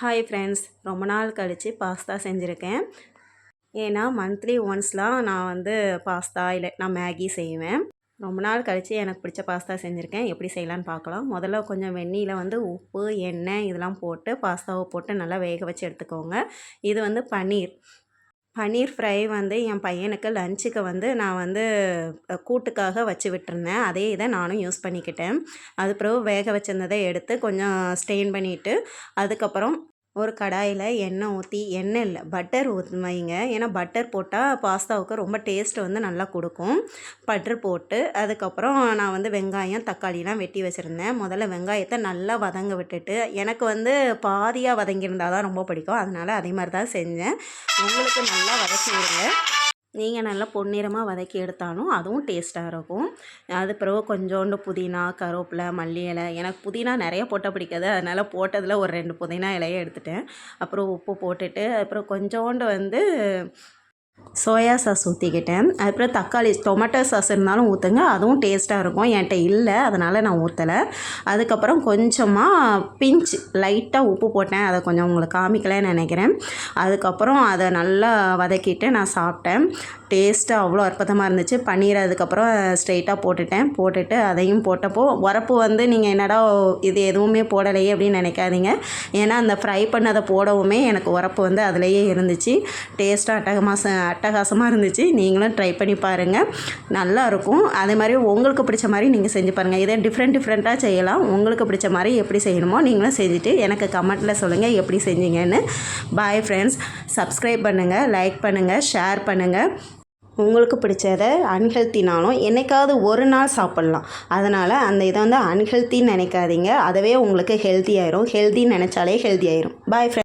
Hi friends, ரொம்ப நாள் கழித்து பாஸ்தா செஞ்சுருக்கேன். ஏன்னா மந்த்லி ஒன்ஸ்லாம் நான் பாஸ்தா இல்லை நான் மேகி செய்வேன். ரொம்ப நாள் கழித்து எனக்கு பிடிச்ச பாஸ்தா செஞ்சுருக்கேன். எப்படி செய்யலான்னு பார்க்கலாம். முதல்ல கொஞ்சம் வெந்நீரில் உப்பு, எண்ணெய் இதெல்லாம் போட்டு பாஸ்தாவை போட்டு நல்லா வேக வச்சு எடுத்துக்கோங்க. இது பன்னீர் பன்னீர் ஃப்ரை என் பையனுக்கு லஞ்சுக்கு நான் கூட்டுக்காக வச்சு விட்டுருந்தேன். அதே இதை நானும் யூஸ் பண்ணிக்கிட்டேன். அது பிறகு வேக வச்சிருந்ததை எடுத்து கொஞ்சம் ஸ்டெயின் பண்ணிவிட்டு அதுக்கப்புறம் ஒரு கடாயில் எண்ணெய் ஊற்றி, எண்ணெய் இல்லை பட்டர் வைங்க. ஏன்னா பட்டர் போட்டால் பாஸ்தாவுக்கு ரொம்ப டேஸ்ட் நல்லா கொடுக்கும். பட்டர் போட்டு அதுக்கப்புறம் நான் வெங்காயம் தக்காளிலாம் வெட்டி வச்சுருந்தேன். முதல்ல வெங்காயத்தை நல்லா வதங்க விட்டுட்டு, எனக்கு பாதியாக வதங்கியிருந்தால் தான் ரொம்ப பிடிக்கும். அதனால் அதே மாதிரி தான் செஞ்சேன். உங்களுக்கு நல்லா வதக்கி விடுங்க. நீங்கள் நல்லா பொன்னிறமாக வதக்கி எடுத்தாலும் அதுவும் டேஸ்ட்டாக இருக்கும். அது பிறகு கொஞ்சோண்டு புதினா, கருவேப்பிலை, மல்லி இலை. எனக்கு புதினா நிறைய போட்டால் பிடிக்காது. அதனால் போட்டதில் ஒரு 2 புதினா இலையை எடுத்துட்டேன். அப்புறம் உப்பு போட்டுட்டு அப்புறம் கொஞ்சோண்டு சோயா சாஸ் ஊற்றிக்கிட்டேன். அதுக்கப்புறம் தக்காளி டொமேட்டோ சாஸ் இருந்தாலும் ஊற்றுங்க, அதுவும் டேஸ்ட்டாக இருக்கும். என்கிட்ட இல்லை, அதனால் நான் ஊற்றலை. அதுக்கப்புறம் கொஞ்சமாக பிஞ்ச் லைட்டாக உப்பு போட்டேன். அதை கொஞ்சம் உங்களுக்கு காமிக்கலைன்னு நினைக்கிறேன். அதுக்கப்புறம் அதை நல்லா வதக்கிட்டு நான் சாப்பிட்டேன். டேஸ்ட்டு அவ்வளோ அற்புதமாக இருந்துச்சு. பன்னீர் அதுக்கப்புறம் ஸ்ட்ரெயிட்டாக போட்டுட்டு அதையும் போட்டப்போ உரப்பு நீங்கள் என்னடா இது எதுவுமே போடலையே அப்படின்னு நினைக்காதீங்க. ஏன்னா அந்த ஃப்ரை பண்ணதை போடவுமே எனக்கு உரப்பு அதிலேயே இருந்துச்சு. டேஸ்ட்டாக அட்டகாசமாக இருந்துச்சு. நீங்களும் ட்ரை பண்ணி பாருங்கள், நல்லாயிருக்கும். அதே மாதிரி உங்களுக்கு பிடிச்ச மாதிரி நீங்கள் செஞ்சு பாருங்கள். இதே டிஃப்ரெண்ட்டாக செய்யலாம். உங்களுக்கு பிடிச்ச மாதிரி எப்படி செய்யணுமோ நீங்களும் செஞ்சுட்டு எனக்கு கமெண்ட்டில் சொல்லுங்கள் எப்படி செஞ்சீங்கன்னு. பாய் ஃப்ரெண்ட்ஸ், சப்ஸ்கிரைப் பண்ணுங்கள், லைக் பண்ணுங்கள், ஷேர் பண்ணுங்கள். உங்களுக்கு பிடிச்சதை அன்ஹெல்த்தினாலும் என்றைக்காவது ஒரு நாள் சாப்பிட்லாம். அதனால் அந்த இதை அன்ஹெல்த்தின்னு நினைக்காதீங்க. அதுவே உங்களுக்கு ஹெல்த்தி ஆயிரும். ஹெல்த்தின்னு நினச்சாலே ஹெல்த்தி ஆயிரும். Bye friends.